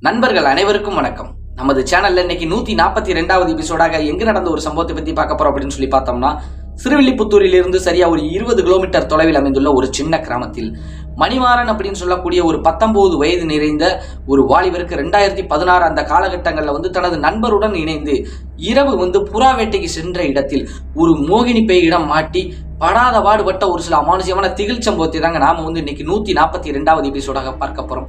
நண்பர்கள் அனைவருக்கும் வணக்கம். நமது சேனல்ல இன்னைக்கு 142வது எபிசோடாக எங்க நடந்த ஒரு சம்பவத்தை பத்தி பார்க்க போறோம் அப்படின்னு சொல்லி பார்த்தோம்னா, சிறுவில்லிபுத்தூரில் இருந்து சரியா ஒரு 20 கிலோமீட்டர் தொலைவில் அமைந்துள்ள ஒரு சின்ன கிராமத்தில் மணிமாறன் அப்படின்னு சொல்லக்கூடிய ஒரு 19 வயது நிறைந்த ஒரு வாலிபருக்கு 2016 அந்த காலகட்டங்களில் தனது நண்பருடன் இணைந்து இரவு புறா வேட்டைக்கு சென்ற இடத்தில் ஒரு மோகினி பேயிடம் மாட்டி படாத பாடுபட்ட ஒரு சில அமானுஷமான திகில் சம்பவத்தை தாங்க நாம இன்னைக்கு 142வது எபிசோடாக பார்க்க போறோம்.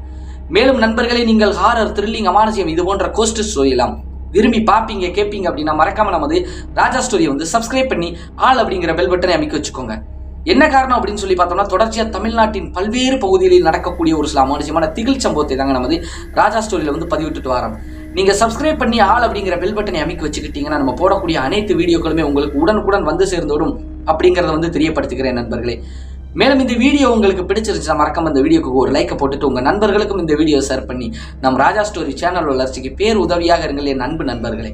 மேலும் நண்பர்களே, நீங்கள் ஹாரர், த்ரில்லிங், அமானுஷியம் இது போன்ற கோஸ்ட் ஸ்டோரி எல்லாம் விரும்பி பார்ப்பீங்க கேட்பீங்க அப்படின்னா மறக்காம நமது ராஜா ஸ்டோரியை சப்ஸ்கிரைப் பண்ணி ஆல் அப்படிங்கிற பெல் பட்டனை அமைக்க வச்சுக்கோங்க. என்ன காரணம் அப்படின்னு சொல்லி பார்த்தோம்னா, தொடர்ச்சியா தமிழ்நாட்டின் பல்வேறு பகுதிகளில் நடக்கக்கூடிய ஒரு சில அமானுஷமான திகில் சம்பவத்தை தாங்க நமது ராஜா ஸ்டோரியில பதிவிட்டுட்டு வரோம். நீங்க சப்ஸ்கிரைப் பண்ணி ஆல் அப்படிங்கிற பெல் பட்டனை அமைக்க வச்சுக்கிட்டீங்கன்னா நம்ம போடக்கூடிய அனைத்து வீடியோக்களுமே உங்களுக்கு உடனுக்குடன் வந்து சேர்ந்தோடும் அப்படிங்கறத தெரியப்படுத்திக்கிறேன் நண்பர்களே. மேலும் இந்த வீடியோ உங்களுக்கு பிடிச்சிருந்துச்சுன்னா மறக்காம இந்த வீடியோக்கு ஒரு லைக்கை போட்டுட்டு உங்க நண்பர்களுக்கும் இந்த வீடியோ ஷேர் பண்ணி நம் ராஜா ஸ்டோரி சேனல் வளர்ச்சிக்கு பேர் உதவியாக இருங்கள் என் அன்பு நண்பர்களே.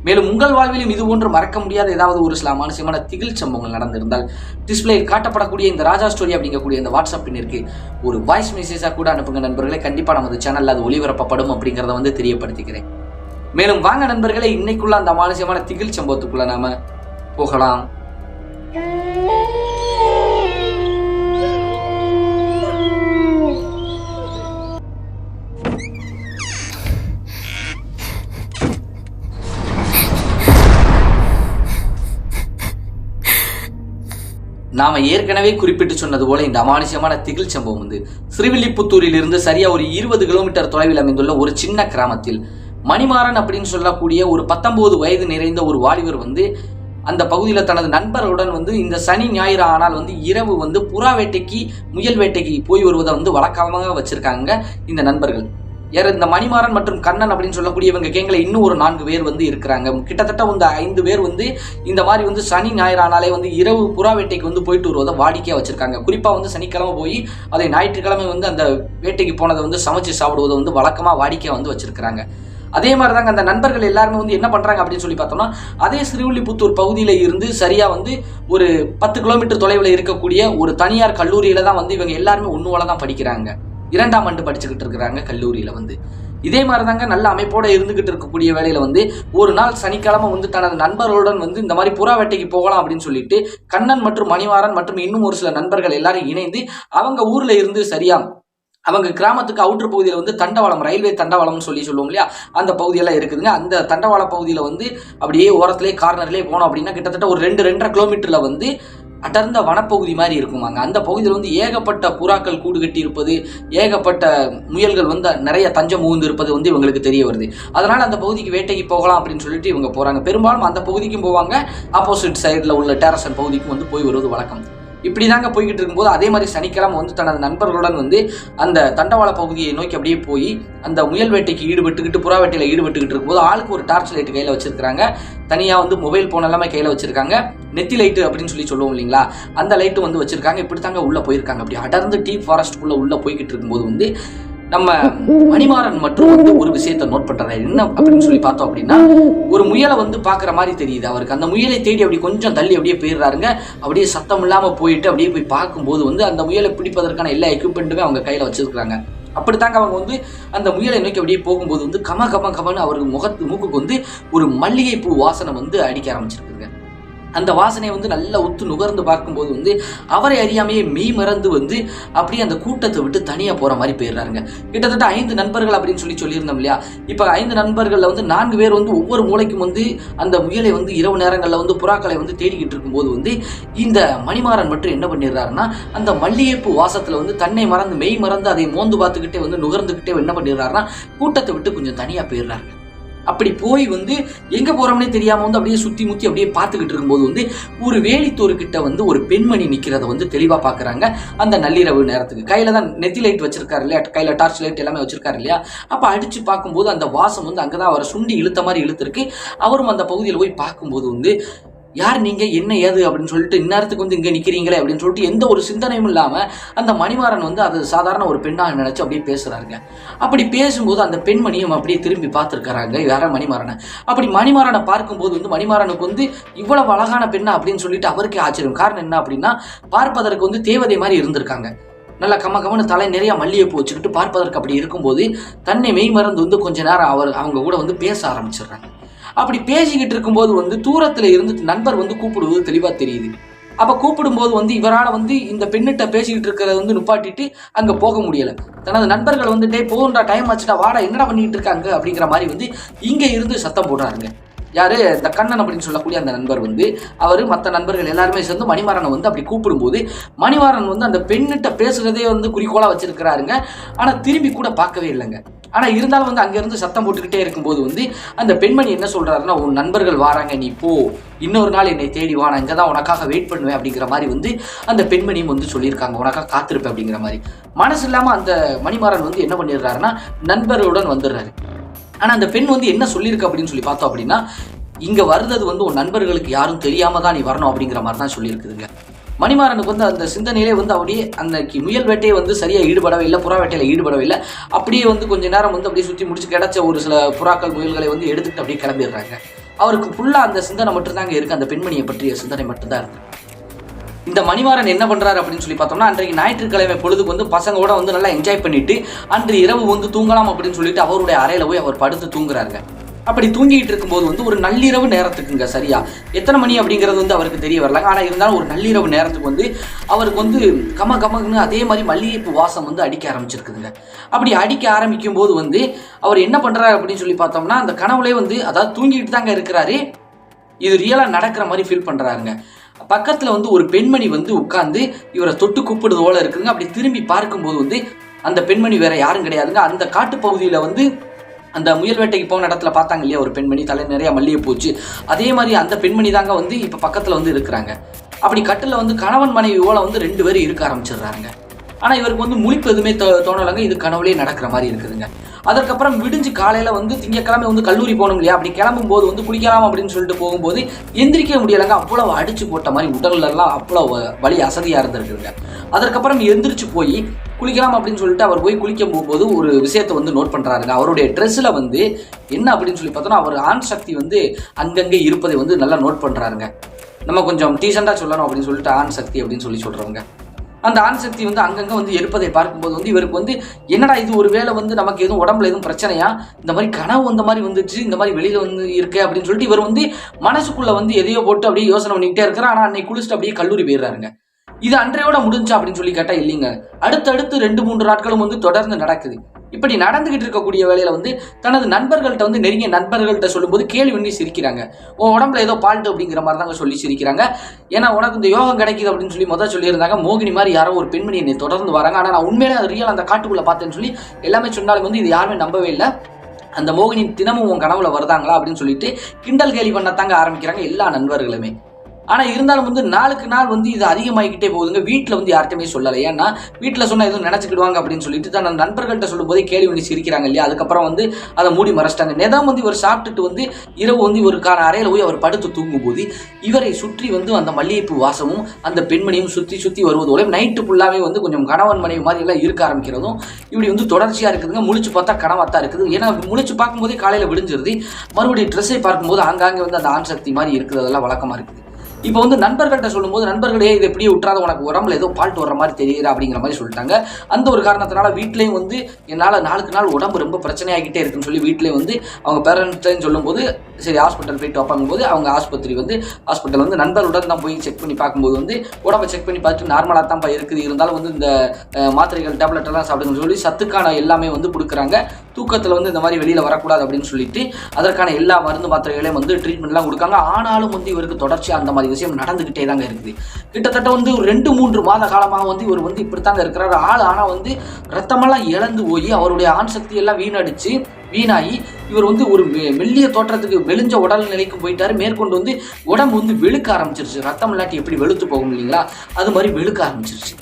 மேலும் உங்கள் வாழ்விலும் இது போன்று மறக்க முடியாத ஏதாவது ஒரு சில அமானுஷமான திகில் சம்பவங்கள் நடந்திருந்தால் டிஸ்பிளேயில் காட்டப்படக்கூடிய இந்த ராஜா ஸ்டோரி அப்படிங்கக்கூடிய இந்த வாட்ஸ்அப் பின்னிற்கு ஒரு வாய்ஸ் மெசேஜாக கூட அனுப்புங்க நண்பர்களே. கண்டிப்பா நமது சேனல்ல அது ஒளிபரப்பப்படும் அப்படிங்கிறத தெரியப்படுத்திக்கிறேன். மேலும் வாங்க நண்பர்களே, இன்னைக்குள்ள அந்த அமானுஷமான திகில் சம்பவத்துக்குள்ள நாம போகலாம். நாம ஏற்கனவே குறிப்பிட்டு சொன்னது போல இந்த அமானுஷமான திகில் சம்பவம் சிறுவில்லிபுத்தூரில் இருந்து சரியா ஒரு 20 கிலோமீட்டர் தொலைவில் அமைந்துள்ள ஒரு சின்ன கிராமத்தில் மணிமாறன் அப்படின்னு சொல்லக்கூடிய ஒரு 19 வயது நிறைந்த ஒரு வாலிபர் அந்த பகுதியில் தனது நண்பர்களுடன் இந்த சனி ஞாயிறு ஆனால் இரவு புறா வேட்டைக்கு, முயல் வேட்டைக்கு போய் வருவதை வழக்கமாக வச்சிருக்காங்க இந்த நண்பர்கள். இந்த மணிமாறன் மற்றும் கண்ணன் அப்படின்னு சொல்லக்கூடிய இவங்க கேங்கல இன்னும் ஒரு 4 பேர் இருக்கிறாங்க. கிட்டத்தட்ட 5 பேர் இந்த மாதிரி சனி ஞாயிறு ஆனாலே இரவு புறா வேட்டைக்கு போயிட்டு வருவதை வாடிக்கையா வச்சிருக்காங்க. குறிப்பா சனிக்கிழமை போய் அதை ஞாயிற்றுக்கிழமை அந்த வேட்டைக்கு போனதை சமைச்சு சாப்பிடுவதை வழக்கமா வாடிக்கையா வச்சிருக்காங்க. அதே மாதிரி தாங்க அந்த நண்பர்கள் எல்லாருமே என்ன பண்றாங்க அப்படின்னு சொல்லி பார்த்தோம்னா, அதே சிறுவில்லிபுத்தூர் பகுதியில இருந்து சரியா ஒரு 10 கிலோமீட்டர் தொலைவில் இருக்கக்கூடிய ஒரு தனியார் கல்லூரியில தான் இவங்க எல்லாருமே ஒண்ணுவோல தான் படிக்கிறாங்க. 2ஆம் ஆண்டு படிச்சுக்கிட்டு இருக்கிறாங்க கல்லூரியில. இதே மாதிரி தாங்க நல்ல அமைப்போட இருந்துகிட்டு இருக்கக்கூடிய வேலையில ஒரு நாள் சனிக்கிழமை தனது நண்பர்களுடன் இந்த மாதிரி புறா வேட்டைக்கு போகலாம் அப்படின்னு சொல்லிட்டு கண்ணன் மற்றும் மணிமாறன் மற்றும் இன்னும் ஒரு சில நண்பர்கள் எல்லாரும் இணைந்து அவங்க ஊர்ல இருந்து சரியா அவங்க கிராமத்துக்கு அவுட்டர் பகுதியில் தண்டவாளம், ரயில்வே தண்டவாளம்னு சொல்லுவோம் இல்லையா, அந்த பகுதியெல்லாம் இருக்குதுங்க. அந்த தண்டவாள பகுதியில் அப்படியே ஓரத்திலே கார்னர்லேயே போனோம் அப்படின்னா கிட்டத்தட்ட ஒரு 2-2.5 கிலோமீட்டர்ல அடர்ந்த வனப்பகுதி மாதிரி இருக்குமாங்க. அந்த பகுதியில் ஏகப்பட்ட புறாக்கள் கூடு கட்டி இருப்பது, ஏகப்பட்ட முயல்கள் நிறைய தஞ்சம் ஊந்து இருப்பது இவங்களுக்கு தெரிய வருது. அதனால அந்த பகுதிக்கு வேட்டைக்கு போகலாம் அப்படின்னு சொல்லிட்டு இவங்க போறாங்க. பெரும்பாலும் அந்த பகுதிக்கும் போவாங்க, ஆப்போசிட் சைடில் உள்ள டேரசன் பகுதிக்கும் போய் வருவது வழக்கம். இப்படி தாங்க போய்கிட்டு இருக்கும்போது அதே மாதிரி சனிக்கிழமை தனது நண்பர்களுடன் அந்த தண்டவாள பகுதியை நோக்கி அப்படியே போய் அந்த முயல் வேட்டைக்கு ஈடுபட்டுக்கிட்டு, புறா வேட்டையில ஈடுபட்டுக்கிட்டு இருக்கும்போது ஆளுக்கு ஒரு டார்ச் லைட் கையில வச்சிருக்காங்க. தனியா மொபைல் போன் எல்லாமே கையில வச்சிருக்காங்க. நெத்தி லைட்டு அப்படின்னு சொல்லுவோம் இல்லைங்களா, அந்த லைட்டு வச்சிருக்காங்க. இப்படி தாங்க உள்ள போயிருக்காங்க. அப்படி அடர்ந்து டீப் ஃபாரஸ்ட்குள்ள உள்ள போய்கிட்டு இருக்கும்போது நம்ம மணிமாறன் மற்றும் ஒரு விஷயத்தை நோட் பண்றாரு. என்ன அப்படின்னு சொல்லி பார்த்தோம் அப்படின்னா, ஒரு முயலை பாக்குற மாதிரி தெரியுது அவருக்கு. அந்த முயலை தேடி அப்படி கொஞ்சம் தள்ளி அப்படியே போயிடுறாருங்க. அப்படியே சத்தம் இல்லாம போயிட்டு அப்படியே போய் பார்க்கும்போது அந்த முயலை பிடிப்பதற்கான எல்லா எக்யூப்மெண்ட்டுமே அவங்க கையில வச்சிருக்காங்க. அப்படித்தாங்க அவங்க அந்த முயலை நோக்கி அப்படியே போகும்போது கம கம கமன்னு அவருக்கு மூக்குக்கு ஒரு மல்லிகை பூ வாசனை அடிக்க ஆரம்பிச்சிருக்குங்க. அந்த வாசனையை நல்லா உத்து நுகர்ந்து பார்க்கும்போது அவரை அறியாமையே மெய் மறந்து அப்படியே அந்த கூட்டத்தை விட்டு தனியா போற மாதிரி போயிடுறாருங்க. கிட்டத்தட்ட 5 நண்பர்கள் அப்படின்னு சொல்லியிருந்தோம் இல்லையா. இப்ப 5 நண்பர்கள்ல 4 பேர் ஒவ்வொரு மூளைக்கும் அந்த முயலை இரவு நேரங்கள்ல புறாக்களை தேடிக்கிட்டு இருக்கும்போது இந்த மணிமாறன் மட்டும் என்ன பண்ணிடுறாருன்னா, அந்த மல்லிகைப்பூ வாசத்துல தன்னை மறந்து மெய் மறந்து அதை மோந்து பார்த்துக்கிட்டே நுகர்ந்துகிட்டே என்ன பண்ணிடுறாருன்னா கூட்டத்தை விட்டு கொஞ்சம் தனியா போயிடுறாரு. அப்படி போய் எங்க போறோம்னே தெரியாம அப்படியே சுத்தி முத்தி அப்படியே பார்த்துக்கிட்டு இருக்கும்போது ஒரு வேலித்தோறு கிட்ட ஒரு பெண்மணி நிக்கிறத தெளிவா பாக்குறாங்க. அந்த நள்ளிரவு நேரத்துக்கு கையில தான் நெத்தி லைட் வச்சிருக்காரு இல்லையா, கையில டார்ச் லைட் எல்லாமே வச்சிருக்காரு இல்லையா. அப்ப அடிச்சு பார்க்கும்போது அந்த வாசம் அங்கதான் அவரை சுண்டி இழுத்த மாதிரி இழுத்துருக்கு. அவரும் அந்த பகுதியில் போய் பார்க்கும்போது யார் நீங்க, என்ன ஏது அப்படின்னு சொல்லிட்டு இந்நேரத்துக்கு இங்க நிக்கிறீங்களே அப்படின்னு சொல்லிட்டு எந்த ஒரு சிந்தனையும் இல்லாம அந்த மணிமாறன் அது சாதாரண ஒரு பெண்ணா நினைச்சு அப்படியே பேசுறாருங்க. அப்படி பேசும்போது அந்த பெண்மணியும் அப்படியே திரும்பி பார்த்திருக்காங்க யார மணிமாறனை. அப்படி மணிமாறனை பார்க்கும்போது மணிமாறனுக்கு இவ்வளவு அழகான பெண்ணா அப்படின்னு சொல்லிட்டு அவருக்கே ஆச்சரியம். காரணம் என்ன அப்படின்னா, பார்ப்பதற்கு தேவதை மாதிரி இருந்திருக்காங்க. நல்லா கம்மன்னு தலை நிறைய மல்லிகைப்பூ வச்சுக்கிட்டு பார்ப்பதற்கு அப்படி இருக்கும்போது தன்னை மெய் மறந்து வந்து கொஞ்ச நேரம் அவங்க கூட வந்து பேச ஆரம்பிச்சிடுறாங்க. அப்படி பேசிக்கிட்டு இருக்கும்போது வந்து தூரத்துல இருந்து நண்பர் வந்து கூப்பிடுவது தெளிவா தெரியுது. அப்ப கூப்பிடும்போது வந்து இவரால் வந்து இந்த பெண்ணிட்ட பேசிக்கிட்டு இருக்கிறத வந்து நுப்பாட்டிட்டு அங்க போக முடியல. தனது நண்பர்கள் வந்து போகுண்டா, டைம் ஆச்சுட்டா, வாடா, என்னடா பண்ணிட்டு இருக்காங்க அப்படிங்கிற மாதிரி வந்து இங்க இருந்து சத்தம் போடுறாருங்க. யாரு? இந்த கண்ணன் அப்படின்னு சொல்லக்கூடிய அந்த நண்பர் வந்து அவரு மற்ற நண்பர்கள் எல்லாருமே சேர்ந்து மணிமாறனை வந்து அப்படி கூப்பிடும்போது மணிமாறன் வந்து அந்த பெண்ணிட்ட பேசுறதே வந்து குறிக்கோளா வச்சிருக்கிறாருங்க. ஆனா திரும்பி கூட பார்க்கவே இல்லைங்க. ஆனா இருந்தாலும் வந்து அங்கிருந்து சத்தம் போட்டுக்கிட்டே இருக்கும்போது வந்து அந்த பெண்மணி என்ன சொல்றாருன்னா, உன் நண்பர்கள் வாராங்க, நீ போ, இன்னொரு நாள் என்னை தேடி வா, நான் இங்கே தான் உனக்காக வெயிட் பண்ணுவேன் அப்படிங்கிற மாதிரி வந்து அந்த பெண்மணியும் வந்து சொல்லியிருக்காங்க, உனக்காக காத்திருப்பேன் அப்படிங்கிற மாதிரி. மனசு இல்லாம அந்த மணிமாறன் வந்து என்ன பண்ணிடுறாருன்னா நண்பர்களுடன் வந்துடுறாரு. ஆனா அந்த பெண் வந்து என்ன சொல்லியிருக்கு அப்படின்னு சொல்லி பார்த்தோம் அப்படின்னா, இங்க வர்றது வந்து உன் நண்பர்களுக்கு யாரும் தெரியாம தான் நீ வரணும் அப்படிங்கிற மாதிரி தான் சொல்லியிருக்குதுங்க. மணிமாறனுக்கு வந்து அந்த சிந்தனையிலே வந்து அப்படியே அன்னைக்கு முயல் வேட்டையை வந்து சரியாக ஈடுபடவே இல்லை, புறா வேட்டையில் ஈடுபடவே இல்லை. அப்படியே வந்து கொஞ்ச நேரம் வந்து அப்படியே சுற்றி முடிச்சு கிடைச்ச ஒரு சில புறாக்கள் முயல்களை வந்து எடுத்துக்கிட்டு அப்படியே கிளம்பிடுறாங்க. அவருக்கு ஃபுல்லாக அந்த சிந்தனை மட்டும்தாங்க இருக்குது, அந்த பெண்மணியை பற்றிய சிந்தனை மட்டும்தான் இருக்குது. இந்த மணிமாறன் என்ன பண்ணுறாரு அப்படின்னு சொல்லி பார்த்தோம்னா, அன்றைக்கு ஞாயிற்றுக்கிழமை பொழுதுக்கு வந்து பசங்களோட வந்து நல்லா என்ஜாய் பண்ணிட்டு அன்று இரவு வந்து தூங்கலாம் அப்படின்னு சொல்லிட்டு அவருடைய அறையில் போய் அவர் படுத்து தூங்குறாருங்க. அப்படி தூங்கிட்டு இருக்கும்போது வந்து ஒரு நள்ளிரவு நேரத்துக்குங்க, சரியா எத்தனை மணி அப்படிங்கிறது வந்து அவருக்கு தெரிய வரலாங்க. ஆனால் இருந்தாலும் ஒரு நள்ளிரவு நேரத்துக்கு வந்து அவருக்கு வந்து கமன்னு அதே மாதிரி மல்லிகைப்பூ வாசம் வந்து அடிக்க ஆரம்பிச்சிருக்குதுங்க. அப்படி அடிக்க ஆரம்பிக்கும் போது வந்து அவர் என்ன பண்றாரு அப்படின்னு சொல்லி பார்த்தோம்னா, அந்த கனவுலே வந்து அதாவது தூங்கிட்டு தாங்க இருக்கிறாரு, இது ரியலா நடக்கிற மாதிரி ஃபீல் பண்றாருங்க. பக்கத்துல வந்து ஒரு பெண்மணி வந்து உட்கார்ந்து இவரை தொட்டு கூப்பிடுறது போல இருக்குங்க. அப்படி திரும்பி பார்க்கும்போது வந்து அந்த பெண்மணி வேற யாரும் கிடையாதுங்க. அந்த காட்டு பகுதியில வந்து அந்த முயல் வேட்டைக்கு போன இடத்துல பார்த்தாங்க இல்லையா ஒரு பெண்மணி, தலை நிறைய மல்லிகை பூச்சு, அதே மாதிரி அந்த பெண்மணி தாங்க வந்து இப்ப பக்கத்துல வந்து இருக்கிறாங்க. அப்படி கட்டில வந்து கணவன் மனைவி போல வந்து 2 பேரும் இருக்க ஆரம்பிச்சிடுறாங்க. ஆனா இவருக்கு வந்து முழிப்பு எதுவுமே தோணலைங்க, இது கனவுலேயே நடக்கிற மாதிரி இருக்குதுங்க. அதற்கப்புறம் விடிஞ்சு காலையில வந்து திங்கக்கிழமை வந்து கல்லூரி போகணும் இல்லையா, அப்படி கிளம்பும் போது வந்து குளிக்கலாம் அப்படின்னு சொல்லிட்டு போகும்போது எந்திரிக்க முடியலைங்க. அவ்வளவு அடிச்சு போட்ட மாதிரி உடல்ல எல்லாம் அவ்வளவு வலி அசதியா இருந்திருக்குங்க. அதற்கப்புறம் எந்திரிச்சு போய் குளிக்கலாம் அப்படின்னு சொல்லிட்டு அவர் போய் குளிக்க போகும்போது ஒரு விஷயத்தை வந்து நோட் பண்றாருங்க. அவருடைய ட்ரெஸ்ல வந்து என்ன அப்படின்னு சொல்லி பார்த்தோம்னா, அவர் ஆண் சக்தி வந்து அங்கங்கே இருப்பதை வந்து நல்லா நோட் பண்றாருங்க. நம்ம கொஞ்சம் டீசெண்டா சொல்லணும் அப்படின்னு சொல்லிட்டு ஆண் சக்தி அப்படின்னு சொல்லி சொல்றவங்க, அந்த ஆண் சக்தி வந்து அங்கங்கே வந்து இருப்பதை பார்க்கும்போது வந்து இவருக்கு வந்து என்னடா இது, ஒரு வேளை வந்து நமக்கு எதுவும் உடம்புல எதுவும் பிரச்சனையா, இந்த மாதிரி கனவு இந்த மாதிரி வந்துச்சு, இந்த மாதிரி வெளியில வந்து இருக்கு அப்படின்னு சொல்லிட்டு இவர் வந்து மனசுக்குள்ள வந்து எதையோ போட்டு அப்படியே யோசனை பண்ணிக்கிட்டே இருக்கிறார். ஆனால் அன்னைக்கு குளிச்சுட்டு அப்படியே கல்லூரி போயிடுறாருங்க. இது அன்றையோட முடிஞ்சா அப்படின்னு சொல்லி கேட்டா இல்லைங்க, அடுத்தடுத்து 2-3 நாட்களும் வந்து தொடர்ந்து நடக்குது. இப்படி நடந்துகிட்டு இருக்கக்கூடிய வேலையில வந்து தனது நண்பர்கள்ட்ட வந்து நெருங்கிய நண்பர்கள்ட்ட சொல்லும்போது கேள்வி பண்ணி சிரிக்கிறாங்க. உன் உடம்புல ஏதோ பால்ட்டு அப்படிங்கிற மாதிரி தாங்க சொல்லி சிரிக்கிறாங்க. ஏன்னா உனக்கு இந்த யோகம் கிடைக்குது அப்படின்னு சொல்லி முதல் சொல்லியிருந்தாங்க. மோகினி மாதிரி யாரோ ஒரு பெண்மணி என்னை தொடர்ந்து வராங்க, ஆனால் நான் உண்மையிலே அது ரியல் அந்த காட்டுக்குள்ள பார்த்தேன்னு சொல்லி எல்லாமே சொன்னாலும் வந்து இது யாருமே நம்பவே இல்லை. அந்த மோகினி தினமும் உன் கனவுல வருதாங்களா அப்படின்னு சொல்லிட்டு கிண்டல் கேலி பண்ணத்தாங்க ஆரம்பிக்கிறாங்க எல்லா நண்பர்களுமே. ஆனா இருந்தாலும் வந்து நாளுக்கு நாள் வந்து இது அதிகமாகிக்கிட்டே போகுதுங்க. வீட்டில் வந்து யார்கிட்டயுமே சொல்லலை, ஏன்னா வீட்டில் சொன்னா எதுவும் நினைச்சுக்கிடுவாங்க அப்படின்னு சொல்லிட்டு தான் நண்பர்கள்ட்ட சொல்லும் போதே கேள்வி பண்ணி சிரிக்கிறாங்க இல்லையா. அதுக்கப்புறம் வந்து அதை மூடி மறைச்சிட்டாங்க. நேதான் வந்து இவர் சாப்பிட்டுட்டு வந்து இரவு வந்து இவருக்கான அறையில போய் அவர் படுத்து தூங்கும் போது இவரை சுற்றி வந்து அந்த மல்லிகைப்பூ வாசமும் அந்த பெண்மணியும் சுற்றி சுற்றி வருவதோட நைட்டு ஃபுல்லாவே வந்து கொஞ்சம் கணவன் மனைவி மாதிரி எல்லாம் இருக்க ஆரம்பிக்கிறதும் இப்படி வந்து தொடர்ச்சியா இருக்குதுங்க. முழிச்சு பார்த்தா கனவாத்தான் இருக்குது. ஏன்னா முழிச்சு பார்க்கும்போதே காலையில விடிஞ்சிருது. மறுபடியும் ட்ரெஸ்ஸை பார்க்கும்போது ஆங்காங்கே வந்து அந்த ஆண் சக்தி மாதிரி இருக்குது, அதெல்லாம் வழக்கமா இருக்குது. இப்போ வந்து நண்பர்கள்ட்ட சொல்லும்போது நண்பர்களே இது எப்படியே விட்டுறாத, உனக்கு உடம்புல ஏதோ பால்ட் வர்ற மாதிரி தெரியுது அப்படிங்கிற மாதிரி சொல்லிட்டாங்க. அந்த ஒரு காரணத்தினால வீட்லேயும் வந்து என்னால் நாளுக்கு நாள் உடம்பு ரொம்ப பிரச்சனையாகிட்டே இருக்குன்னு சொல்லி வீட்டிலே வந்து அவங்க பேரண்ட்ஸ்ன்னு சொல்லும்போது சரி ஹாஸ்பிட்டல் போயிட்டு வைப்பாங்கும்போது அவங்க ஹாஸ்பிட்டல் வந்து நண்பருடன் தான் போய் செக் பண்ணி பார்க்கும்போது வந்து உடம்பை செக் பண்ணி பார்த்துட்டு நார்மலாக தான் இருக்குது, இருந்தாலும் வந்து இந்த மாத்திரைகள் டேப்லெட் எல்லாம் சாப்பிடுங்கன்னு சொல்லி சத்துக்கான எல்லாமே வந்து கொடுக்குறாங்க. தூக்கத்தில் வந்து இந்த மாதிரி வெளியில் வரக்கூடாது அப்படின்னு சொல்லிட்டு அதற்கான எல்லா மருந்து மாத்திரைகளையும் வந்து ட்ரீட்மெண்ட்லாம் கொடுக்காங்க. ஆனாலும் வந்து இவருக்கு தொடர்ச்சி அந்த மாதிரி விஷயம் நடந்துகிட்டே தாங்க இருக்குது. கிட்டத்தட்ட வந்து ஒரு 2-3 மாத காலமாக வந்து இவர் வந்து இப்படித்தாங்க இருக்கிறாரு ஆள். ஆனால் வந்து ரத்தமெல்லாம் இழந்து போய் அவருடைய ஆண் சக்தி எல்லாம் வீணாகி இவர் வந்து ஒரு மெல்லிய தோற்றத்துக்கு வெளுஞ்ச உடல் நிலைக்கும் போயிட்டாரு. மேற்கொண்டு வந்து உடம்பு வந்து வெளுக்க ஆரம்பிச்சிருச்சு. ரத்தம் இல்லாட்டி எப்படி வெளுத்து போகும் இல்லைங்களா, அது மாதிரி வெளுக்க ஆரம்பிச்சிருச்சு.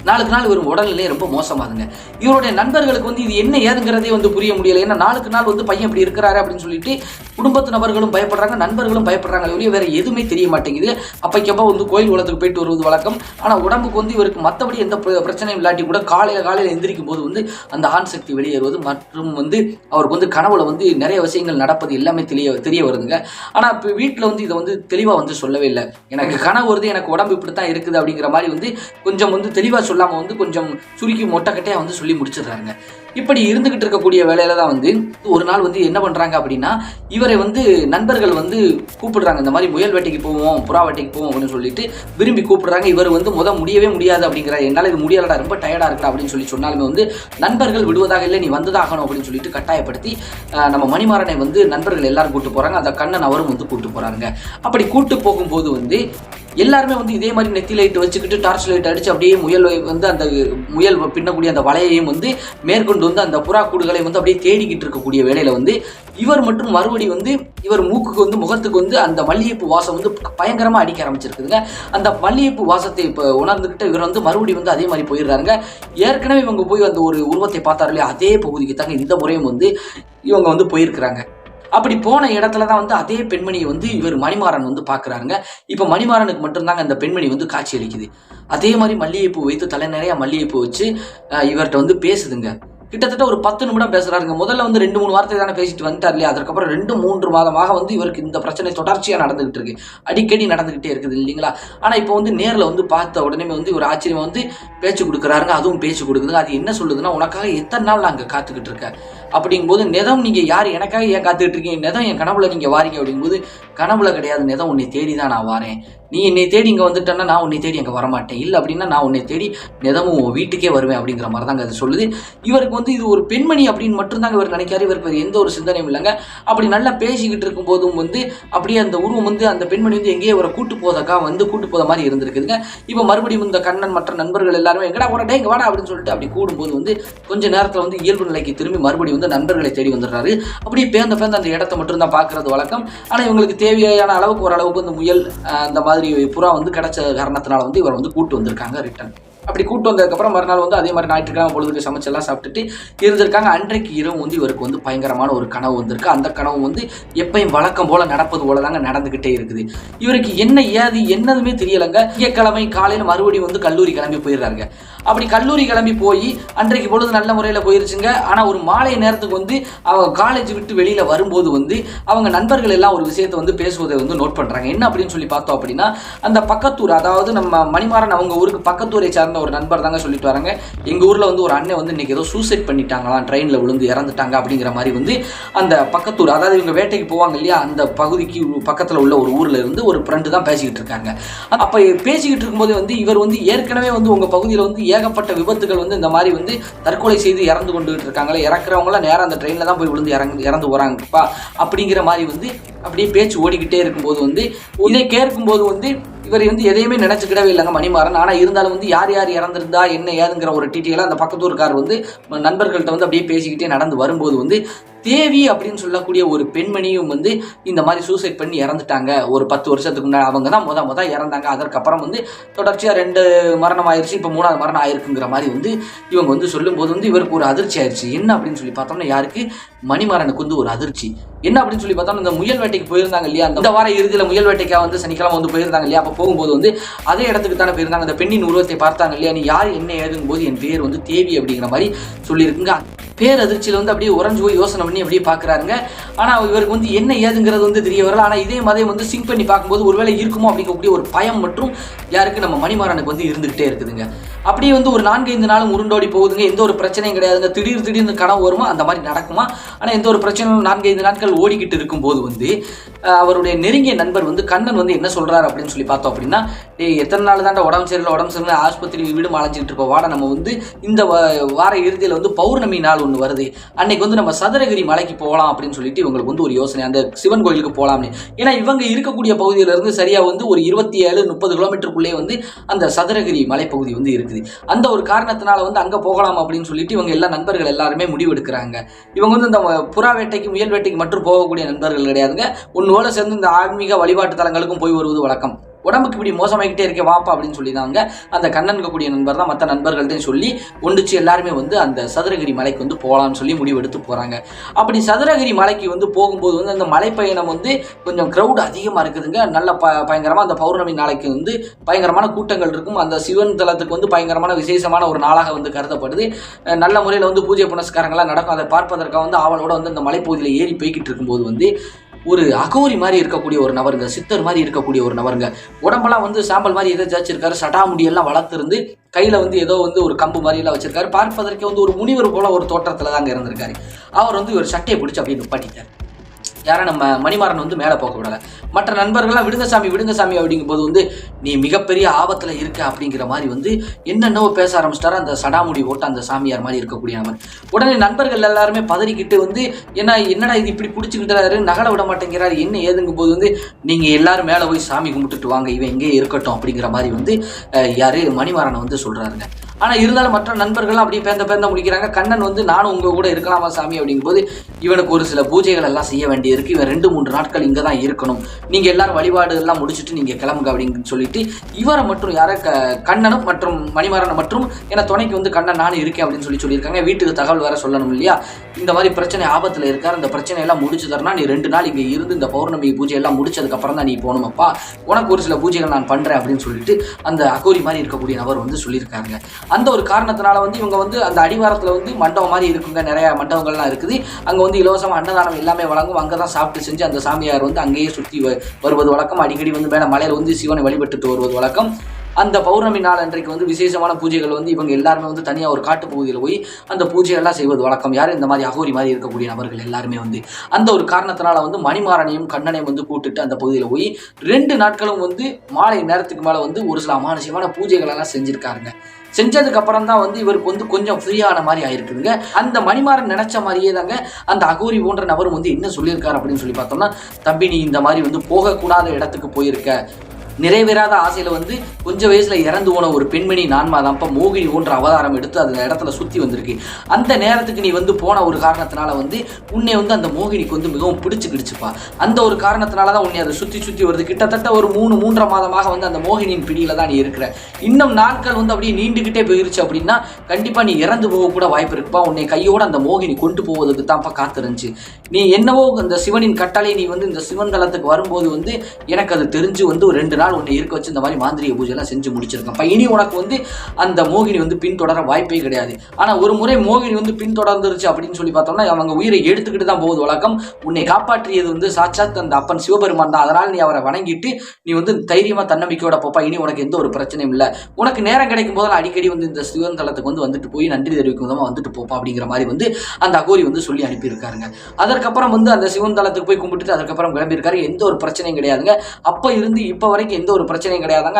நாளுக்கு நாள் இவர் உடல்நிலை ரொம்ப மோசமாகுங்க. இவருடைய நண்பர்களுக்கு வந்து இது என்ன ஏதுங்கிறதே வந்து புரிய முடியலை. ஏன்னா நாளுக்கு நாள் வந்து பையன் இப்படி இருக்கிறாரு அப்படின்னு சொல்லிட்டு குடும்பத்து நபர்களும் பயப்படுறாங்க, நண்பர்களும் பயப்படுறாங்க, வெளியே வேற எதுவுமே தெரிய மாட்டேங்குது. அப்பைக்கப்போ வந்து கோயில் குளத்துக்கு போயிட்டு வருவது வழக்கம். ஆனால் உடம்புக்கு வந்து இவருக்கு மற்றபடி எந்த பிரச்சனையும் இல்லாட்டி கூட காலையில் எந்திரிக்கும் போது வந்து அந்த ஆண் சக்தி வெளியேறுவது மற்றும் வந்து அவருக்கு வந்து கனவுல வந்து நிறைய விஷயங்கள் நடப்பது எல்லாமே தெரிய வருதுங்க. ஆனால் இப்போ வீட்டில் வந்து இதை வந்து தெளிவாக வந்து சொல்லவே இல்லை. எனக்கு கனவு வருது, எனக்கு உடம்பு இப்படித்தான் இருக்குது அப்படிங்கிற மாதிரி வந்து கொஞ்சம் வந்து தெளிவாக சொல்லாமல் வந்து கொஞ்சம் சுருக்கி மொட்டைக்கட்டையாக வந்து சொல்லி முடிச்சிடுறாங்க. இப்படி இருந்துகிட்டு இருக்கக்கூடிய வேலையில தான் வந்து ஒரு நாள் வந்து என்ன பண்றாங்க அப்படின்னா, இவரை வந்து நண்பர்கள் வந்து கூப்பிடுறாங்க. இந்த மாதிரி முயல் வேட்டைக்கு போவோம், புறா வேட்டைக்கு போவோம் அப்படின்னு சொல்லிட்டு விரும்பி கூப்பிடுறாங்க. இவர் வந்து முடியவே முடியாது அப்படிங்கிற, என்னால் இது முடியலடா, ரொம்ப டயர்டா இருக்கா அப்படின்னு சொல்லி சொன்னாலுமே வந்து நண்பர்கள் விடுவதாக இல்லை, நீ வந்ததாகணும் அப்படின்னு சொல்லிட்டு கட்டாயப்படுத்தி நம்ம மணிமாறனை வந்து நண்பர்கள் எல்லாரும் கூட்டு போறாங்க. அந்த கண்ணன் அவரும் வந்து கூட்டு போறாங்க. அப்படி கூட்டு போகும்போது வந்து எல்லாருமே வந்து இதே மாதிரி நெத்தி லைட் வச்சுக்கிட்டு டார்ச் லைட் அடிச்சு அப்படியே முயல் வந்து அந்த முயல் பின்னக்கூடிய அந்த வலையையும் வந்து மேற்கொண்டு வந்து அந்த புறா கூடுகளை வந்து அப்படியே தேடிக்கிட்டு இருக்கக்கூடிய வேலையில வந்து இவர் மற்றும் மறுபடி வந்து இவர் மூக்குக்கு வந்து முகத்துக்கு வந்து அந்த மல்லிகைப்பூ வாசம் வந்து பயங்கரமா அடிக்க ஆரம்பிச்சிருக்குதுங்க. அந்த மல்லிகைப்பூ வாசத்தை இப்போ உணர்ந்துகிட்டு இவர் வந்து மறுபடி வந்து அதே மாதிரி போயிடுறாங்க. ஏற்கனவே இவங்க போய் அந்த ஒரு உருவத்தை பார்த்தாரு இல்லையா, அதே பகுதிக்கு தாங்க இந்த முறையும் வந்து இவங்க வந்து போயிருக்கிறாங்க. அப்படி போன இடத்துல தான் வந்து அதே பெண்மணியை வந்து இவர் மணிமாறன் வந்து பார்க்குறாருங்க. இப்போ மணிமாறனுக்கு மட்டும்தாங்க அந்த பெண்மணி வந்து காட்சி அளிக்குது. அதே மாதிரி மல்லிகைப்பூ வைத்து தலை நிறைய மல்லிகைப்பூ வச்சு இவர்கிட்ட வந்து பேசுதுங்க. கிட்டத்தட்ட ஒரு 10 நிமிடம் பேசுறாருங்க. முதல்ல வந்து 2-3 வார்த்தை தானே பேசிட்டு வந்துட்டார் இல்லையா, அதுக்கப்புறம் 2-3 மாதமாக வந்து இவருக்கு இந்த பிரச்சனை தொடர்ச்சியாக நடந்துகிட்டு இருக்கு, அடிக்கடி நடந்துகிட்டே இருக்குது இல்லைங்களா. ஆனால் இப்போ வந்து நேரில் வந்து பார்த்த உடனே வந்து ஒரு ஆச்சரியமா வந்து பேச்சு கொடுக்குறாருங்க. அதுவும் பேச்சு கொடுக்குதுங்க. அது என்ன சொல்லுதுன்னா, உனக்காக எத்தனை நாள் நான் அங்கே காத்துக்கிட்டு இருக்கேன் அப்படிங்கும்போது, நெதம் நீங்கள் யார், எனக்காக ஏன் காத்துக்கிட்டு இருக்கீங்க, நெதம் என் கனவுல நீங்கள் வாரீங்க அப்படிங்கும்போது, கனவுல கிடையாது நெதம், உன்னை தேடி தான் நான் வாரேன். நீ என்னை தேடி இங்கே வந்துட்டேன்னா நான் உன்னை தேடி அங்கே வரமாட்டேன், இல்லை அப்படின்னா நான் உன்னை தேடி நெதமும் உன் வீட்டுக்கே வருவேன் அப்படிங்கிற மாதிரி தாங்க அது சொல்லுது. இவருக்கு வந்து இது ஒரு பெண்மணி அப்படின்னு மட்டும்தாங்க இவர் நினைக்காரு. இவருக்கு எந்த ஒரு சிந்தனையும் இல்லைங்க. அப்படி நல்லா பேசிக்கிட்டு இருக்கும் போதும் வந்து அப்படியே அந்த உருவம் வந்து அந்த பெண்மணி வந்து எங்கேயே இவரை கூட்டு போத மாதிரி இருந்திருக்குதுங்க. இப்போ மறுபடியும் இந்த கண்ணன் மற்ற நண்பர்கள் எல்லாருமே எங்கடா போறடே இங்கே வாடா அப்படின்னு சொல்லிட்டு அப்படி கூடும்போது வந்து கொஞ்ச நேரத்தில் வந்து இயல்பு நிலைக்கு திரும்பி மறுபடியும் வந்து நண்பர்களை தேடி வந்துடுறாரு. அப்படியே பேந்த அந்த இடத்த மட்டும் தான் பார்க்கறது வழக்கம். ஆனால் இவங்களுக்கு தேவையான அளவுக்கு ஓரளவுக்கு இந்த முயல் அந்த மாதிரி புறா வந்து கிடைச்ச காரணத்தினால வந்து இவர் வந்து கூட்டு வந்திருக்காங்க ரிட்டர்ன். அப்படி கூட்டு வந்ததுக்கப்புறம் மறுநாள் வந்து அதே மாதிரி ஞாயிற்றுக்கிழமை பொழுதுக்கு சமைச்செல்லாம் சாப்பிட்டுட்டு இருந்திருக்காங்க. அன்றைக்கு இரவு வந்து இவருக்கு வந்து பயங்கரமான ஒரு கனவு வந்திருக்கு. அந்த கனவு வந்து எப்பயும் வழக்கம் போல நடப்பது போல தாங்க நடந்துகிட்டே இருக்குது. இவருக்கு என்ன ஏது என்னதுமே தெரியலைங்க. திங்கட்கிழமை காலையில் மறுபடியும் வந்து கல்லூரி கிளம்பி போயிடுறாங்க. அப்படி கல்லூரி கிளம்பி போய் அன்றைக்கு பொழுது நல்ல முறையில் போயிருச்சுங்க. ஆனால் ஒரு மாலை நேரத்துக்கு வந்து அவங்க காலேஜ் விட்டு வெளியில் வரும்போது வந்து அவங்க நண்பர்கள் எல்லாம் ஒரு விஷயத்தை வந்து பேசுவதை வந்து நோட் பண்ணுறாங்க. என்ன அப்படின்னு சொல்லி பார்த்தோம் அப்படின்னா, அந்த பக்கத்தூர், அதாவது நம்ம மணிமாறன் அவங்க ஊருக்கு பக்கத்தூரை சார்ந்த ஒரு நண்பர் தாங்க சொல்லிட்டு வராங்க, எங்கள் ஊரில் வந்து ஒரு அண்ணன் வந்து இன்னைக்கு ஏதோ சூசைட் பண்ணிட்டாங்களாம், ட்ரெயினில் விழுந்து இறந்துட்டாங்க அப்படிங்கிற மாதிரி வந்து அந்த பக்கத்தூர், அதாவது இவங்க வேட்டைக்கு போவாங்க இல்லையா, அந்த பகுதிக்கு பக்கத்தில் உள்ள ஒரு ஊரில் இருந்து ஒரு ஃப்ரெண்டு தான் பேசிக்கிட்டு இருக்காங்க. அப்போ பேசிக்கிட்டு இருக்கும்போது வந்து இவர் வந்து ஏற்கனவே வந்து உங்கள் பகுதியில் வந்து ஏகப்பட்ட விபத்துகள் வந்து இந்த மாதிரி வந்து தற்கொலை செய்து இறந்து கொண்டுகிட்டு இருக்காங்களே, இறக்குறவங்களாம் நேரம் அந்த ட்ரெயினில் தான் போய் விழுந்து இறந்து போகிறாங்கப்பா அப்படிங்கிற மாதிரி வந்து அப்படியே பேச்சு ஓடிக்கிட்டே இருக்கும்போது வந்து இதை கேட்கும்போது வந்து இவர் வந்து எதையுமே நினைச்சுக்கிடவே இல்லைங்க மணிமாறன். ஆனால் இருந்தாலும் வந்து யார் யார் இறந்துருந்தா என்ன ஏதுங்கிற ஒரு டீட்டெயிலாக அந்த பக்கத்தூர்கார் வந்து நண்பர்கள்ட்ட வந்து அப்படியே பேசிக்கிட்டே நடந்து வரும்போது வந்து தேவி அப்படின்னு சொல்லக்கூடிய ஒரு பெண்மணியும் வந்து இந்த மாதிரி சூசைட் பண்ணி இறந்துட்டாங்க ஒரு 10 வருஷத்துக்கு முன்னாடி. அவங்க தான் முத இறந்தாங்க. அதற்கப்புறம் வந்து தொடர்ச்சியாக 2 மரணம் ஆயிடுச்சு, இப்போ 3ஆவது மரணம் ஆயிருக்குங்கிற மாதிரி வந்து இவங்க வந்து சொல்லும்போது வந்து இவருக்கு ஒரு அதிர்ச்சி ஆயிடுச்சு. என்ன அப்படின்னு சொல்லி பார்த்தோம்னா, யாருக்கு, மணிமாறனுக்கு வந்து ஒரு அதிர்ச்சி. என்ன அப்படின்னு சொல்லி பார்த்தோம்னா, இந்த முயல் வேட்டைக்கு போயிருந்தாங்க இல்லையா, அந்த வார இறுதியில் முயல் வேட்டைக்காக வந்து சனிக்கிழமை வந்து போயிருந்தாங்க இல்லையா, அப்போ போகும்போது வந்து அதே இடத்துக்கு தானே போயிருந்தாங்க. அந்த பெண்ணின் உருவத்தை பார்த்தாங்க இல்லையா, நீ யார் என்ன ஏதுங்கும் போது என் பேர் வந்து தேவி அப்படிங்கிற மாதிரி சொல்லியிருக்குங்க. பேர் அதிர்ச்சியில் வந்து அப்படியே உறைஞ்சு போய் யோசனை பண்ணி அப்படியே பார்க்குறாருங்க. ஆனால் இவருக்கு வந்து என்ன ஏதுங்கிறது வந்து தெரிய வரல. ஆனால் இதே மாதிரி வந்து சிங்க் பண்ணி பார்க்கும்போது ஒருவேளை இருக்குமோ அப்படிங்கக்கூடிய ஒரு பயம் மற்றும் யாருக்கு, நம்ம மணிமாறனுக்கு வந்து இருந்துகிட்டே இருக்குதுங்க. அப்படியே வந்து ஒரு 4-5 நாளும் உருண்டோடி போகுதுங்க. எந்த ஒரு பிரச்சனையும் கிடையாதுங்க. திடீர்னு கனவு வருமா, அந்த மாதிரி நடக்குமா. ஆனால் எந்த ஒரு பிரச்சனையும் 4-5 நாட்கள் ஓடிக்கிட்டு இருக்கும்போது வந்து அவருடைய நெருங்கிய நண்பர் வந்து கண்ணன் வந்து என்ன சொல்றாரு அப்படின்னு சொல்லி பார்த்தோம் அப்படின்னா, எத்தனை நாள் தாண்டா உடம்பு சரியில்லை ஆஸ்பத்திரி வீடு அலைஞ்சிட்டு இருப்போம், வாட நம்ம வந்து இந்த வார இறுதியில் வந்து பௌர்ணமி நாள் ஒன்று வருது, அன்னைக்கு வந்து நம்ம சதுரகிரி மலைக்கு போகலாம் அப்படின்னு சொல்லிட்டு இவங்களுக்கு வந்து ஒரு யோசனை, அந்த சிவன் கோயிலுக்கு போகலாம்னு. ஏன்னா இவங்க இருக்கக்கூடிய பகுதியிலிருந்து சரியா வந்து ஒரு 27-30 கிலோமீட்டருக்குள்ளே வந்து அந்த சதுரகிரி மலைப்பகுதி வந்து இருக்குது. அந்த ஒரு காரணத்தினால வந்து அங்கே போகலாம் அப்படின்னு சொல்லிட்டு இவங்க எல்லா நண்பர்கள் எல்லாருமே முடிவெடுக்கிறாங்க. இவங்க வந்து இந்த புறா வேட்டைக்கு முயல் வேட்டைக்கு மட்டும் போகக்கூடிய நண்பர்கள் கிடையாதுங்க. ஒன்னோட சேர்ந்து இந்த ஆன்மீக வழிபாட்டு தலங்களுக்கும் போய் வருவது வழக்கம். உடம்புக்கு இப்படி மோசமாகிக்கிட்டே இருக்கே வாப்பா அப்படின்னு சொல்லிதாங்க அந்த கண்ணன் கூடிய நண்பர் தான் மற்ற நண்பர்கள்ட்டையும் சொல்லி ஒன்றுச்சு எல்லாருமே வந்து அந்த சதுரகிரி மலைக்கு வந்து போகலாம்னு சொல்லி முடிவெடுத்து போகிறாங்க. அப்படி சதுரகிரி மலைக்கு வந்து போகும்போது வந்து அந்த மலைப்பயணம் வந்து கொஞ்சம் க்ரௌட் அதிகமாக இருக்குதுங்க. நல்ல பயங்கரமாக அந்த பௌர்ணமி நாளைக்கு வந்து பயங்கரமான கூட்டங்கள் இருக்கும். அந்த சிவன் தலத்துக்கு வந்து பயங்கரமான விசேஷமான ஒரு நாளாக வந்து கருதப்படுது. நல்ல முறையில் வந்து பூஜை புனஸ்காரங்கள்லாம் நடக்கும். அதை பார்ப்பதற்காக வந்து ஆவலோட வந்து அந்த மலைப்பகுதியில் ஏறி போய்கிட்டு இருக்கும்போது வந்து ஒரு அகோரி மாதிரி இருக்கக்கூடிய ஒரு நபருங்க, சித்தர் மாதிரி இருக்கக்கூடிய ஒரு நபருங்க, உடம்பெல்லாம் வந்து சாம்பல் மாதிரி ஏதோ ஜாச்சிருக்காரு, சடாமுடியெல்லாம் வளர்த்துருந்து கையில் வந்து ஏதோ வந்து ஒரு கம்பு மாதிரிலாம் வச்சிருக்காரு. பார்ப்பதற்கே வந்து ஒரு முனிவர் போல ஒரு தோற்றத்தில் தாங்க இருந்திருக்காரு. அவர் வந்து ஒரு சட்டையை பிடிச்சி அப்படியே நிப்பாட்டிட்டார். யாரை நம்ம மணிமாறன் வந்து மேலே போக விடலை. மற்ற நண்பர்கள்லாம் விடுங்க சாமி அப்படிங்கும்போது வந்து நீ மிகப்பெரிய ஆபத்தில் இருக்க அப்படிங்கிற மாதிரி வந்து என்னென்னவோ பேச ஆரம்பிச்சிட்டாரு அந்த சடாமுடி ஓட்ட அந்த சாமியார் மாதிரி இருக்கக்கூடிய நபர். உடனே நண்பர்கள் எல்லாருமே பதறிக்கிட்டு வந்து என்னடா இது இப்படி பிடிச்சிக்கிட்டாரு, நகலை விட மாட்டேங்கிறாரு, என்ன ஏதுங்கும் போது வந்து நீங்கள் எல்லாரும் மேலே போய் சாமி கும்பிட்டுட்டு வாங்க, இவன் எங்கேயே இருக்கட்டும் அப்படிங்கிற மாதிரி வந்து யார் மணிமாறனை வந்து சொல்கிறாருங்க. ஆனால் இருந்தாலும் மற்ற நண்பர்கள்லாம் அப்படியே பேந்த முடிக்கிறாங்க. கண்ணன் வந்து நானும் உங்கள் கூட இருக்கலாமா சாமி அப்படிங்கும்போது இவனுக்கு ஒரு சில பூஜைகள் எல்லாம் செய்ய வேண்டியிருக்கு, இவன் 2-3 நாட்கள் இங்கே தான் இருக்கணும், நீங்கள் எல்லாரும் வழிபாடு எல்லாம் முடிச்சுட்டு நீங்கள் கிளம்புங்க அப்படின்னு சொல்லிட்டு இவரை மற்றும் யாரை கண்ணனும் மற்றும் மணிமாறனை மற்றும் என துணைக்கு வந்து கண்ணன் நானும் இருக்கேன் அப்படின்னு சொல்லியிருக்காங்க. வீட்டுக்கு தகவல் வேற சொல்லணும் இல்லையா, இந்த மாதிரி பிரச்சனை ஆபத்தில் இருக்கார், அந்த பிரச்சனையெல்லாம் முடிச்சு தரனா நீ 2 நாள் இங்கே இருந்து இந்த பௌர்ணமி பூஜை எல்லாம் முடிச்சதுக்கப்புறம் தான் நீ போகணுமப்பா, உனக்கு ஒரு சில பூஜைகள் நான் பண்ணுறேன் அப்படின்னு சொல்லிட்டு அந்த அகோரி மாதிரி இருக்கக்கூடிய நபர் வந்து சொல்லியிருக்காங்க. அந்த ஒரு காரணத்தினால வந்து இவங்க வந்து அந்த அடிவாரத்தில் வந்து மண்டபம் மாதிரி இருக்குங்க, நிறைய மண்டபங்கள்லாம் இருக்குது. அங்கே வந்து இலவசமாக அன்னதானம் எல்லாமே வழங்கும். அங்கே தான் சாப்பிட்டு செஞ்சு அந்த சாமியார் வந்து அங்கேயே சுற்றி வருவது வழக்கம். அடிக்கடி வந்து மேலே மலையில் வந்து சிவனை வழிபட்டுட்டு வருவது வழக்கம். அந்த பௌர்ணமி நாள் அன்றைக்கு வந்து விசேஷமான பூஜைகள் வந்து இவங்க எல்லாருமே வந்து தனியாக ஒரு காட்டு பகுதியில் போய் அந்த பூஜையெல்லாம் செய்வது வழக்கம். யார் இந்த மாதிரி அகோரி மாதிரி இருக்கக்கூடிய நபர்கள் எல்லாருமே வந்து அந்த ஒரு காரணத்தினால வந்து மணிமாறனையும் கண்ணனையும் வந்து கூட்டுட்டு அந்த பகுதியில் போய் 2 நாட்களும் வந்து மாலை நேரத்துக்கு மேலே வந்து ஒரு சில அமானுஷ்யமான பூஜைகள் எல்லாம் செஞ்சுருக்காருங்க. செஞ்சதுக்கு அப்புறம் தான் வந்து இவருக்கு வந்து கொஞ்சம் ஃப்ரீயான மாதிரி ஆயிருக்குதுங்க. அந்த மணிமாறன் நினைச்ச மாதிரியே தாங்க அந்த அகோரி போன்ற நபரும் வந்து என்ன சொல்லியிருக்காரு அப்படின்னு சொல்லி பார்த்தோம்னா, தம்பி நீ இந்த மாதிரி வந்து போகக்கூடாத இடத்துக்கு போயிருக்க, நிறைவேறாத ஆசையில் வந்து கொஞ்சம் வயசுல இறந்து போன ஒரு பெண்மணி நான்மாதான்ப்பா மோகினி போன்ற அவதாரம் எடுத்து அந்த இடத்துல சுற்றி வந்திருக்கு. அந்த நேரத்துக்கு நீ வந்து போன ஒரு காரணத்தினால வந்து உன்னை வந்து அந்த மோகினிக்கு வந்து மிகவும் பிடிச்சிக்கிடுச்சுப்பா. அந்த ஒரு காரணத்தினால தான் உன்னை அதை சுற்றி வருது. கிட்டத்தட்ட ஒரு 3-3.5 மாதமாக வந்து அந்த மோகினியின் பிடியில தான் நீ இருக்கிற. இன்னும் நாட்கள் வந்து அப்படியே நீண்டுகிட்டே போயிருச்சு அப்படின்னா கண்டிப்பா நீ இறந்து போக கூட வாய்ப்பு இருக்குப்பா. உன்னை கையோட அந்த மோகினி கொண்டு போவதுக்கு தான்ப்பா காத்திருந்துச்சு. நீ என்னவோ அந்த சிவனின் கட்டளை நீ வந்து இந்த சிவன் தலத்துக்கு வரும்போது வந்து எனக்கு அது தெரிஞ்சு வந்து ஒரு 2 நாள் உன்னை இருக்க வச்சு இந்த மாதிரி மாந்திரிக பூஜை எல்லாம் செஞ்சு முடிச்சிருக்கேன். இனி உனக்கு வந்து அந்த மோகினி வந்து பின்தொடர வாய்ப்பே கிடையாது. ஆனா ஒரு முறை மோகினி வந்து பின்தொடர்ந்துருச்சு அப்படின்னு சொல்லி பார்த்தோம்னா அவங்க உயிரை எடுத்துக்கிட்டு தான் போகுது வழக்கம். உன்னை காப்பாற்றியது வந்து சாட்சாத் அந்த அப்பன் சிவபெருமான் தான். அதனால் நீ அவரை வணங்கிட்டு நீ வந்து தைரியமா தன்னம்பிக்கையோட போப்பா. இனி உனக்கு எந்த ஒரு பிரச்சனையும் இல்லை. உனக்கு நேரம் கிடைக்கும் போதெல்லாம் அடிக்கடி வந்து இந்த சிவன் தலத்துக்கு வந்து வந்துட்டு போய் நன்றி தெரிவிக்கும் விதமா வந்துட்டு போப்பா அப்படிங்கிற மாதிரி வந்து அந்த அகோரி வந்து சொல்லி அனுப்பியிருக்காருங்க. அதற்கப்புறம் வந்து அந்த சிவன் தலத்துக்கு போய் கும்பிட்டுட்டு அதுக்கப்புறம் கிளம்பியிருக்காரு. எந்த ஒரு பிரச்சனையும் கிடையாதுங்க. அப்ப இருந்து இப்ப வரைக்கும் எந்த ஒரு பிரச்சனையும் கிடையாதாங்க.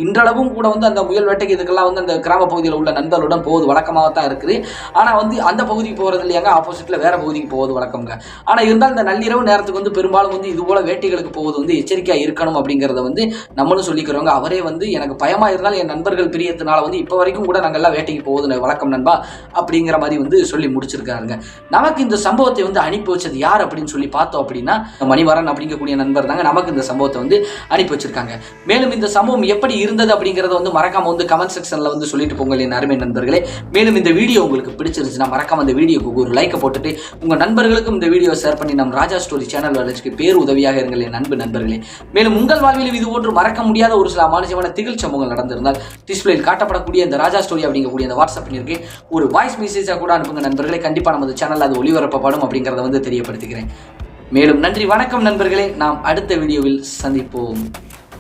இன்றளவும் கூட வந்து அந்த முயல் வேட்டைக்கு இதுக்கெல்லாம் வந்து அந்த கிராம பகுதியில் உள்ள நண்பர்களுடன் போவது வழக்கமாக தான் இருக்குது. ஆனா வந்து அந்த பகுதிக்கு போறது இல்லையாங்க, ஆப்போசிட்ல வேற பகுதிக்கு போவது வழக்கம்ங்க. ஆனா இருந்தாலும் இந்த நள்ளிரவு நேரத்துக்கு வந்து பெரும்பாலும் வந்து இது போல வேட்டைகளுக்கு போவது வந்து எச்சரிக்கையா இருக்கணும் அப்படிங்கறத வந்து நம்மளும் சொல்லிக்கிறோங்க. அவரே வந்து எனக்கு பயமா இருந்தாலும் என் நண்பர்கள் பிரியத்தினால வந்து இப்ப வரைக்கும் கூட நாங்க எல்லாம் வேட்டைக்கு போவது வழக்கம் நண்பா அப்படிங்கிற மாதிரி வந்து சொல்லி முடிச்சிருக்காருங்க. நமக்கு இந்த சம்பவத்தை வந்து அனுப்பி வச்சது யார் அப்படின்னு சொல்லி பார்த்தோம் அப்படின்னா மணிமாறன் அப்படிங்கக்கூடிய நண்பர் தாங்க நமக்கு இந்த சம்பவத்தை வந்து அனுப்பி வச்சிருக்காங்க. மேலும் இந்த சம்பவம் எப்படி இருந்தது அப்படிங்கறத வந்து மறக்காம வந்து கமெண்ட் செக்ஷன்ல வந்து சொல்லிட்டு போங்க என் அருமை நண்பர்களே. மேலும் இந்த வீடியோ உங்களுக்கு பிடிச்சிருந்துச்சுன்னா மறக்காம அந்த வீடியோக்கு ஒரு லைக்கை போட்டுட்டு உங்க நண்பர்களுக்கும் இந்த வீடியோ ஷேர் பண்ணி நம் ராஜா ஸ்டோரி சேனல் வளர்ச்சிக்கு பேர் உதவியாக இருங்கள் என் அன்பு நண்பர்களே. மேலும் உங்கள் வாழ்வில் இது போன்று மறக்க முடியாத ஒரு சில அமானுஷ்யமான திகில் சம்பவங்கள் நடந்திருந்தால் டிஸ்பிளேயில் காட்டப்படக்கூடிய இந்த ராஜா ஸ்டோரி அப்படிங்கக்கூடிய இந்த வாட்ஸ்அப் பண்ணிருக்கு ஒரு வாய்ஸ் மெசேஜா கூட அனுப்புங்க நண்பர்களே. கண்டிப்பா நமது சேனல் அது ஒளிபரப்பப்படும் அப்படிங்கறத வந்து தெரியப்படுத்துகிறேன். மேலும் நன்றி, வணக்கம் நண்பர்களே. நாம் அடுத்த வீடியோவில் சந்திப்போம்.